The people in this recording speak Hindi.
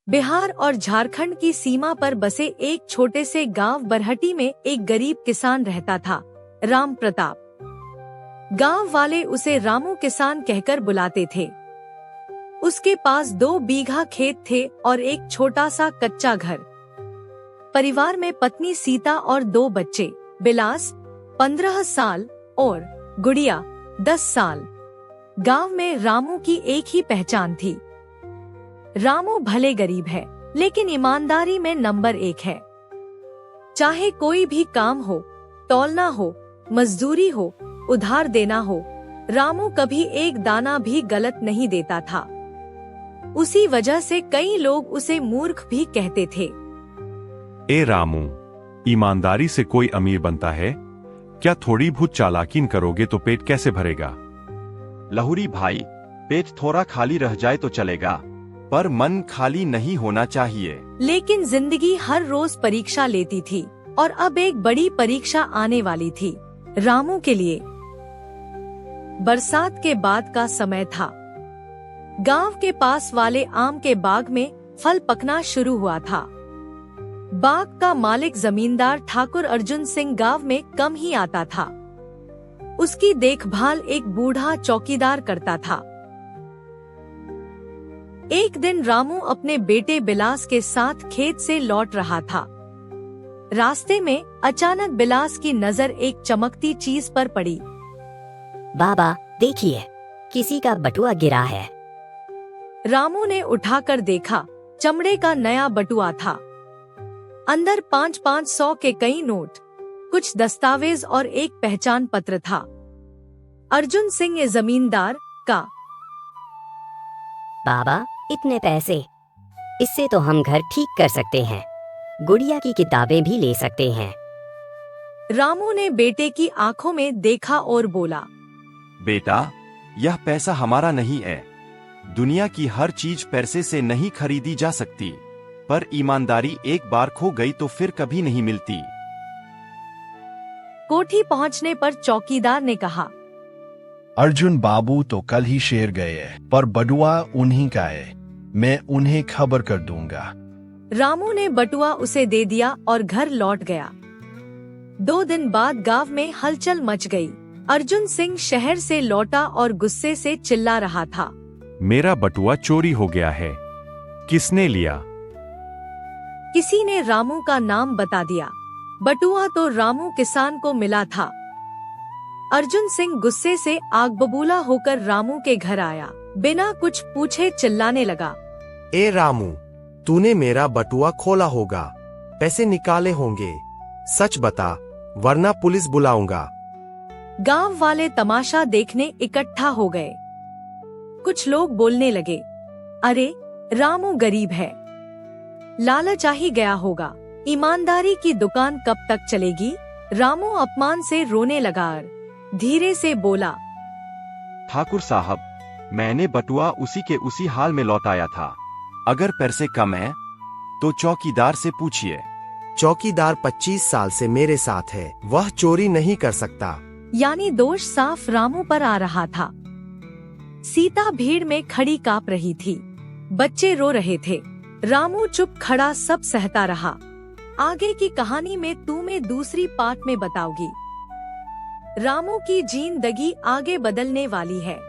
बिहार और झारखंड की सीमा पर बसे एक छोटे से गांव बरहटी में एक गरीब किसान रहता था, राम प्रताप। गांव वाले उसे रामू किसान कहकर बुलाते थे। उसके पास 2 बीघा खेत थे और एक छोटा सा कच्चा घर। परिवार में पत्नी सीता और 2 बच्चे, बिलास 15 साल और गुड़िया 10 साल। गांव में रामू की एक ही पहचान थी। रामू भले गरीब है, लेकिन ईमानदारी में नंबर 1 है। चाहे कोई भी काम हो, तौलना हो, मजदूरी हो, उधार देना हो, रामू कभी एक दाना भी गलत नहीं देता था। उसी वजह से कई लोग उसे मूर्ख भी कहते थे। ए रामू, ईमानदारी से कोई अमीर बनता है क्या? थोड़ी बहुत चालाकीन करोगे तो पेट कैसे भरेगा? लहुरी भाई, पेट थोड़ा खाली रह जाए तो चलेगा, पर मन खाली नहीं होना चाहिए। लेकिन जिंदगी हर रोज परीक्षा लेती थी और अब एक बड़ी परीक्षा आने वाली थी रामू के लिए। बरसात के बाद का समय था। गांव के पास वाले आम के बाग में फल पकना शुरू हुआ था। बाग का मालिक जमींदार ठाकुर अर्जुन सिंह गांव में कम ही आता था। उसकी देखभाल एक बूढ़ा चौकीदार करता था। एक दिन रामू अपने बेटे बिलास के साथ खेत से लौट रहा था। रास्ते में अचानक बिलास की नजर एक चमकती चीज पर पड़ी। बाबा देखिए, किसी का बटुआ गिरा है। रामू ने उठाकर देखा, चमड़े का नया बटुआ था। अंदर 500 के कई नोट, कुछ दस्तावेज और एक पहचान पत्र था। अर्जुन सिंह ये जमींदार का। बाबा इतने पैसे, इससे तो हम घर ठीक कर सकते हैं, गुड़िया की किताबें भी ले सकते हैं। रामू ने बेटे की आंखों में देखा और बोला, बेटा, यह पैसा हमारा नहीं है। दुनिया की हर चीज पैसे से नहीं खरीदी जा सकती, पर ईमानदारी एक बार खो गई तो फिर कभी नहीं मिलती। कोठी पहुंचने पर चौकीदार ने कहा, अर्जुन बाबू तो कल ही शेर गए, पर बटुआ उन्हीं का है। मैं उन्हें खबर कर दूंगा। रामू ने बटुआ उसे दे दिया और घर लौट गया। 2 दिन बाद गांव में हलचल मच गई। अर्जुन सिंह शहर से लौटा और गुस्से से चिल्ला रहा था, मेरा बटुआ चोरी हो गया है, किसने लिया? किसी ने रामू का नाम बता दिया। बटुआ तो रामू किसान को मिला था। अर्जुन सिंह गुस्से से आग बबूला होकर रामू के घर आया। बिना कुछ पूछे चिल्लाने लगा, ए रामू, तूने मेरा बटुआ खोला होगा, पैसे निकाले होंगे, सच बता, वरना पुलिस बुलाऊंगा। गांव वाले तमाशा देखने इकट्ठा हो गए। कुछ लोग बोलने लगे, अरे रामू गरीब है, लालच आ ही गया होगा, ईमानदारी की दुकान कब तक चलेगी? रामू अपमान से रोने लगा और धीरे से बोला, ठाकुर साहब, मैंने बटुआ उसी के उसी हाल में लौटाया था। अगर पैसे कम है तो चौकीदार से पूछिए। चौकीदार 25 साल से मेरे साथ है, वह चोरी नहीं कर सकता। यानी दोष साफ रामू पर आ रहा था। सीता भीड़ में खड़ी कांप रही थी। बच्चे रो रहे थे। रामू चुप खड़ा सब सहता रहा। आगे की कहानी में तुम्हें दूसरी पार्ट में बताऊंगी। रामू की जिंदगी आगे बदलने वाली है।